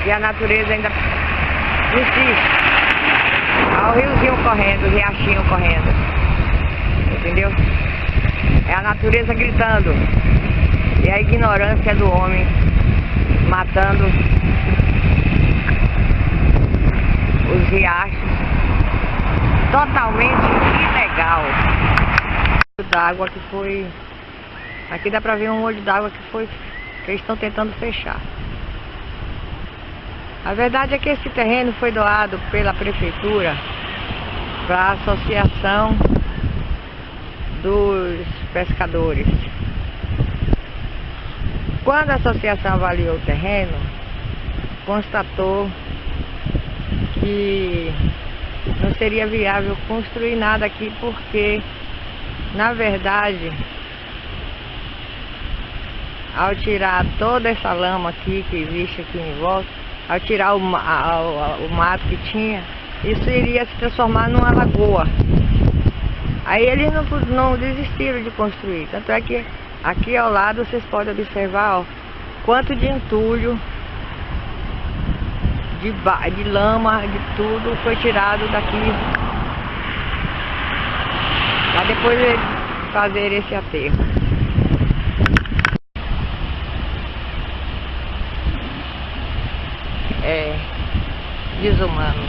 E a natureza ainda insiste. Olha o riozinho correndo, o riachinho correndo. Entendeu? É a natureza gritando. E a ignorância do homem matando os riachos. Totalmente ilegal. D'água que foi... Aqui dá pra ver um olho d'água que eles estão tentando fechar. A verdade é que esse terreno foi doado pela prefeitura para a associação dos pescadores. Quando a associação avaliou o terreno, constatou que não seria viável construir nada aqui porque, na verdade, ao tirar toda essa lama aqui que existe aqui em volta, ao tirar o mato que tinha, isso iria se transformar numa lagoa. Aí eles não desistiram de construir. Tanto é que aqui ao lado vocês podem observar, ó, quanto de entulho, de lama, de tudo foi tirado daqui, para depois eles fazerem esse aterro. É desumano.